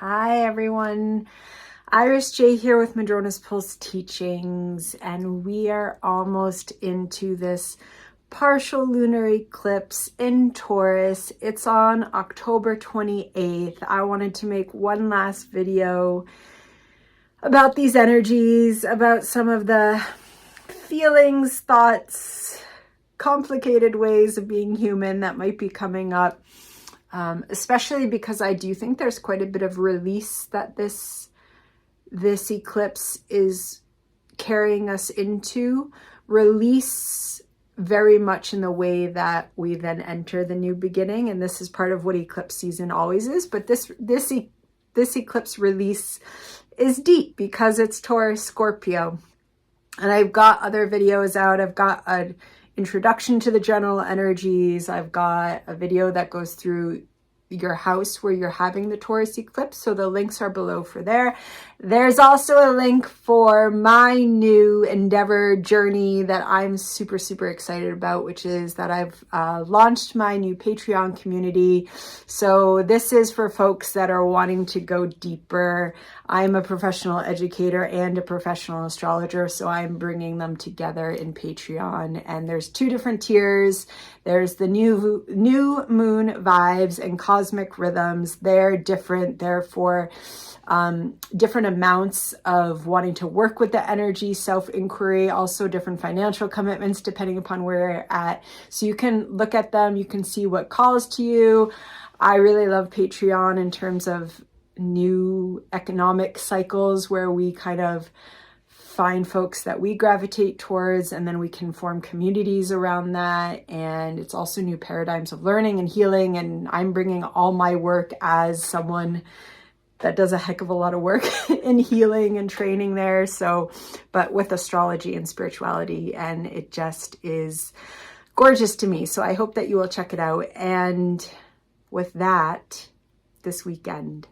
Hi everyone, Iris J here with Madrona's Pulse Teachings, and we are almost into this partial lunar eclipse in Taurus. It's on October 28th. I wanted to make one last video about these energies, about some of the feelings, thoughts, complicated ways of being human that might be coming up. Especially because I do think there's quite a bit of release that this eclipse is carrying us into. Release very much in the way that we then enter the new beginning, and this is part of what eclipse season always is. But this eclipse release is deep because it's Taurus Scorpio, and I've got other videos out. I've got an introduction to the general energies. I've got a video that goes through your house where you're having the Taurus eclipse, so the links are below for there. There's also a link for my new endeavor journey that I'm super excited about, which is that I've launched my new Patreon community. So this is for folks that are wanting to go deeper. I'm a professional educator and a professional astrologer, so I'm bringing them together in Patreon. And there's two different tiers. There's the new moon vibes and cosmic rhythms. They're different. They're for different amounts of wanting to work with the energy, self-inquiry, also different financial commitments depending upon where you're at. So you can look at them. You can see what calls to you. I really love Patreon in terms of new economic cycles where we kind of find folks that we gravitate towards, and then we can form communities around that. And it's also new paradigms of learning and healing. And I'm bringing all my work as someone that does a heck of a lot of work in healing and training there. So, but with astrology and spirituality, and it just is gorgeous to me. So I hope that you will check it out. And with that, this weekend.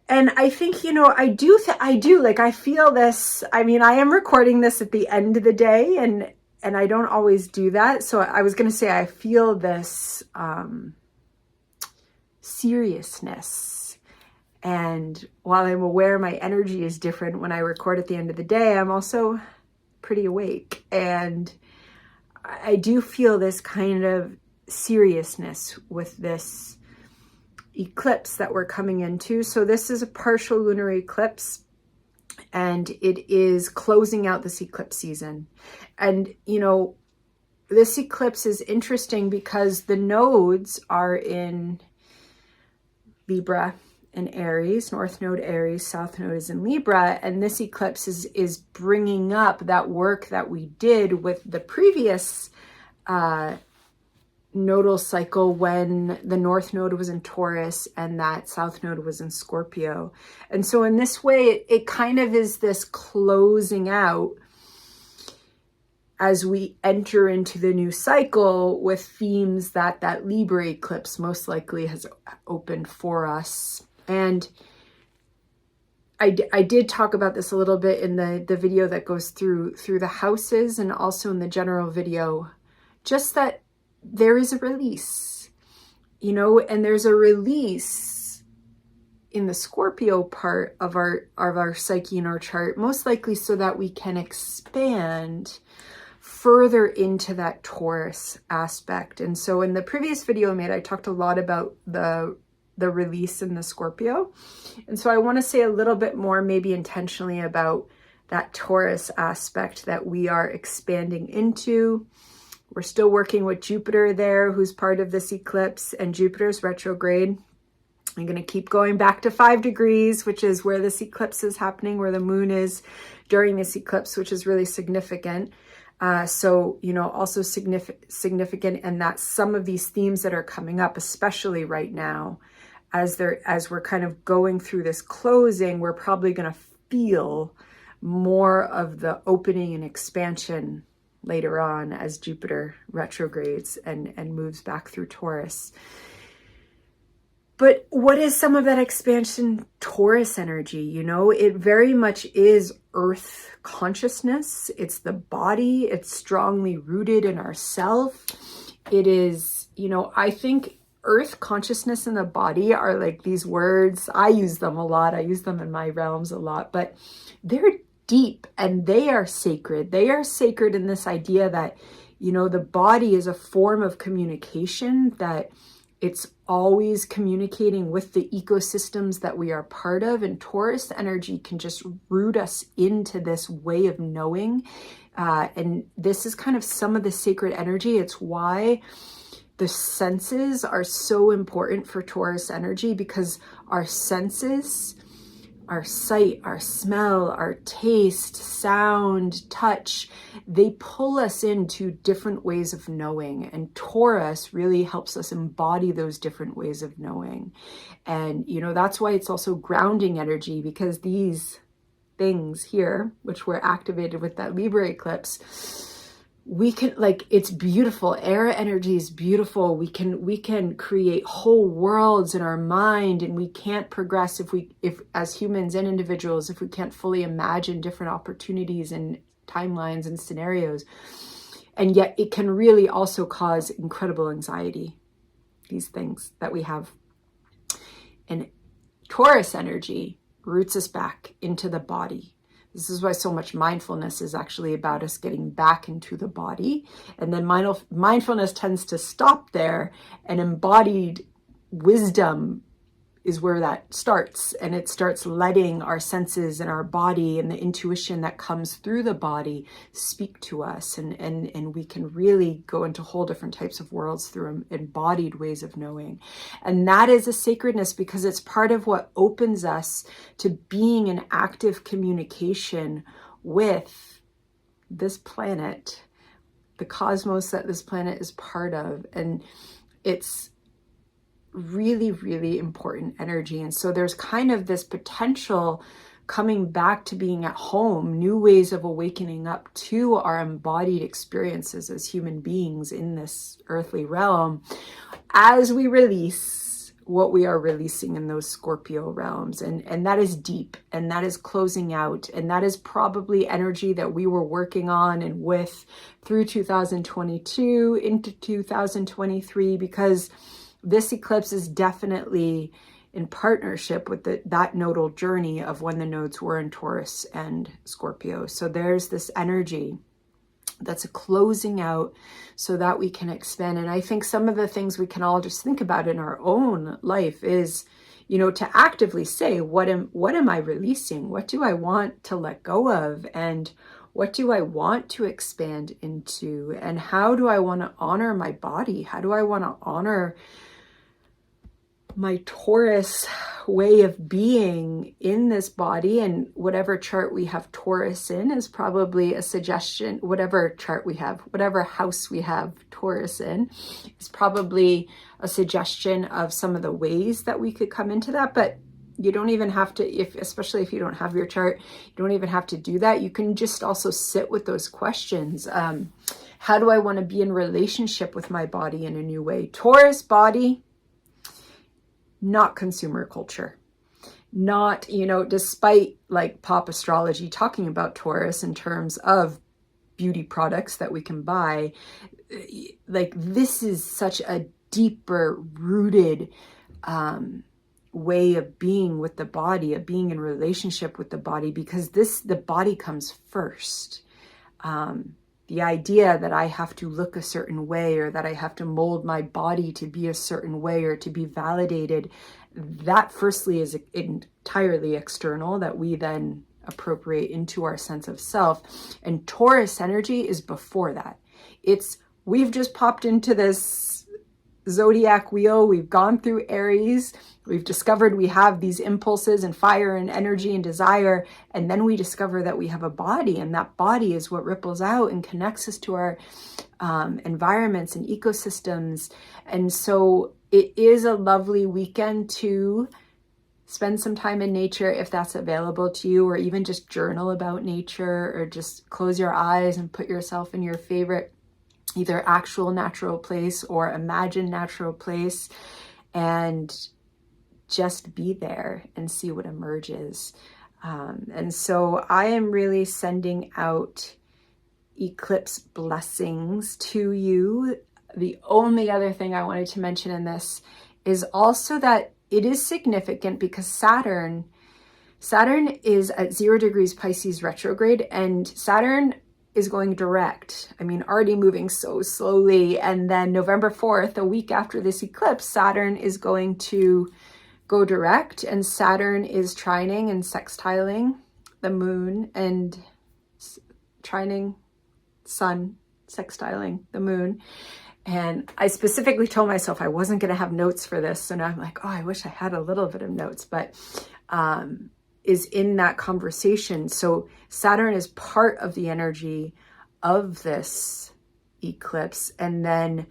And I think, I feel this. I mean, I am recording this at the end of the day, and I don't always do that. So I was going to say, I feel this seriousness. And while I'm aware my energy is different when I record at the end of the day, I'm also pretty awake. And I do feel this kind of seriousness with this eclipse that we're coming into. So this is a partial lunar eclipse, and it is closing out this eclipse season. And this eclipse is interesting because the nodes are in Libra and Aries. North node Aries, south node is in Libra, and this eclipse is bringing up that work that we did with the previous nodal cycle when the north node was in Taurus and that south node was in Scorpio. And so in this way, it kind of is this closing out as we enter into the new cycle with themes that Libra eclipse most likely has opened for us. And I did talk about this a little bit in the video that goes through the houses, and also in the general video, just that there is a release, and there's a release in the Scorpio part of our psyche and our chart, most likely so that we can expand further into that Taurus aspect. And so in the previous video I made, I talked a lot about the release in the Scorpio. And so I want to say a little bit more, maybe intentionally, about that Taurus aspect that we are expanding into. We're still working with Jupiter there, who's part of this eclipse, and Jupiter's retrograde. I'm going to keep going back to 5 degrees, which is where this eclipse is happening, where the moon is during this eclipse, which is really significant. So, also significant in that some of these themes that are coming up, especially right now, as we're kind of going through this closing, we're probably going to feel more of the opening and expansion later on as Jupiter retrogrades and moves back through Taurus. But what is some of that expansion Taurus energy? It very much is earth consciousness. It's the body. It's strongly rooted in ourself. It is, I think earth, consciousness, and the body are like these words. I use them a lot. I use them in my realms a lot, but they're deep and they are sacred. They are sacred in this idea that, you know, the body is a form of communication, that it's always communicating with the ecosystems that we are part of. And Taurus energy can just root us into this way of knowing. And this is kind of some of the sacred energy. It's why the senses are so important for Taurus energy, because our senses, our sight, our smell, our taste, sound, touch, they pull us into different ways of knowing. And Taurus really helps us embody those different ways of knowing. And, you know, that's why it's also grounding energy, because these things here, which were activated with that Libra eclipse, we can, like, it's beautiful. Air energy is beautiful. We can create whole worlds in our mind, and we can't progress if as humans and individuals, if we can't fully imagine different opportunities and timelines and scenarios. And yet it can really also cause incredible anxiety, these things that we have. And Taurus energy roots us back into the body. This is why so much mindfulness is actually about us getting back into the body. And then mindfulness tends to stop there, and embodied wisdom is where that starts. And it starts letting our senses and our body and the intuition that comes through the body speak to us. And we can really go into whole different types of worlds through embodied ways of knowing. And that is a sacredness, because it's part of what opens us to being in active communication with this planet, the cosmos that this planet is part of. And it's really, really important energy. And so there's kind of this potential coming back to being at home, new ways of awakening up to our embodied experiences as human beings in this earthly realm, as we release what we are releasing in those Scorpio realms. And that is deep, and that is closing out, and that is probably energy that we were working on and with through 2022 into 2023, because this eclipse is definitely in partnership with that nodal journey of when the nodes were in Taurus and Scorpio. So there's this energy that's a closing out so that we can expand. And I think some of the things we can all just think about in our own life is, you know, to actively say, what am I releasing? What do I want to let go of? And what do I want to expand into? And how do I want to honor my body? How do I want to honor my Taurus way of being in this body? And whatever chart we have Taurus in is probably a suggestion. Whatever chart we have, whatever house we have Taurus in, is probably a suggestion of some of the ways that we could come into that. But you don't even have to, especially if you don't have your chart, you don't even have to do that. You can just also sit with those questions. How do I want to be in relationship with my body in a new way? Taurus body, not consumer culture. Not, you know, despite like pop astrology talking about Taurus in terms of beauty products that we can buy, like this is such a deeper rooted way of being with the body, of being in relationship with the body, because the body comes first. The idea that I have to look a certain way, or that I have to mold my body to be a certain way or to be validated, that firstly is entirely external, that we then appropriate into our sense of self. And Taurus energy is before that. We've just popped into this zodiac wheel. We've gone through Aries. We've discovered we have these impulses and fire and energy and desire. And then we discover that we have a body, and that body is what ripples out and connects us to our environments and ecosystems. And so it is a lovely weekend to spend some time in nature if that's available to you, or even just journal about nature, or just close your eyes and put yourself in your favorite either actual natural place or imagined natural place, and just be there and see what emerges. And so I am really sending out eclipse blessings to you the only other thing I wanted to mention in this is also that it is significant because Saturn is at 0 degrees Pisces retrograde, and Saturn is going direct. I mean, already moving so slowly. And then November 4th, a week after this eclipse, Saturn is going to go direct, and Saturn is trining and sextiling the moon and trining sun, sextiling the moon. And I specifically told myself I wasn't going to have notes for this. So now I'm like, oh, I wish I had a little bit of notes, but is in that conversation. So Saturn is part of the energy of this eclipse. And then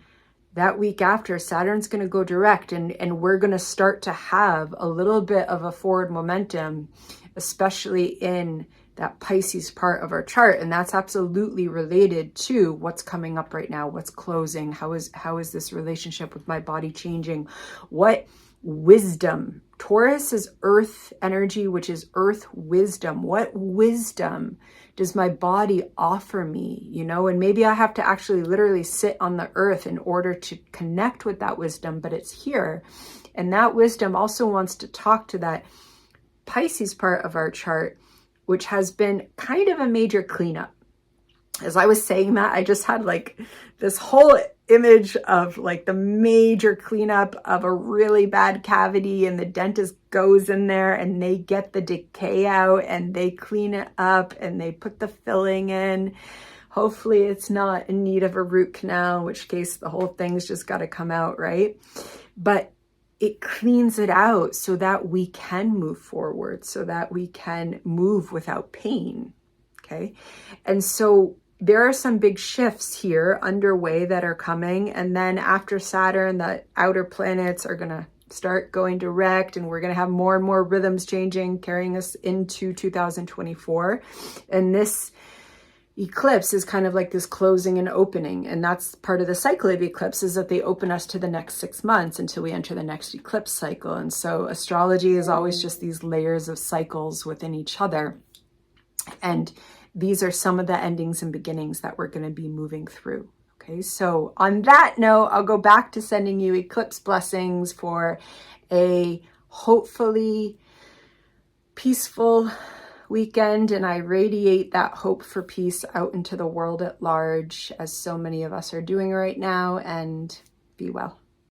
that week after, Saturn's going to go direct, and we're going to start to have a little bit of a forward momentum, especially in that Pisces part of our chart. And that's absolutely related to what's coming up right now, what's closing, how is this relationship with my body changing, what wisdom. Taurus is earth energy, which is earth wisdom. What wisdom does my body offer me, you know? And maybe I have to actually literally sit on the earth in order to connect with that wisdom, but it's here. And that wisdom also wants to talk to that Pisces part of our chart, which has been kind of a major cleanup. As I was saying that, I just had like this whole image of like the major cleanup of a really bad cavity, and the dentist goes in there and they get the decay out and they clean it up and they put the filling in. Hopefully it's not in need of a root canal, in which case the whole thing's just got to come out, right? But it cleans it out so that we can move forward, so that we can move without pain, okay? And so there are some big shifts here underway that are coming. And then after Saturn, the outer planets are going to start going direct, and we're going to have more and more rhythms changing, carrying us into 2024. And this eclipse is kind of like this closing and opening. And that's part of the cycle of eclipses, that they open us to the next 6 months until we enter the next eclipse cycle. And so astrology is always just these layers of cycles within each other. And these are some of the endings and beginnings that we're going to be moving through. Okay, so on that note, I'll go back to sending you eclipse blessings for a hopefully peaceful weekend. And I radiate that hope for peace out into the world at large, as so many of us are doing right now. And be well.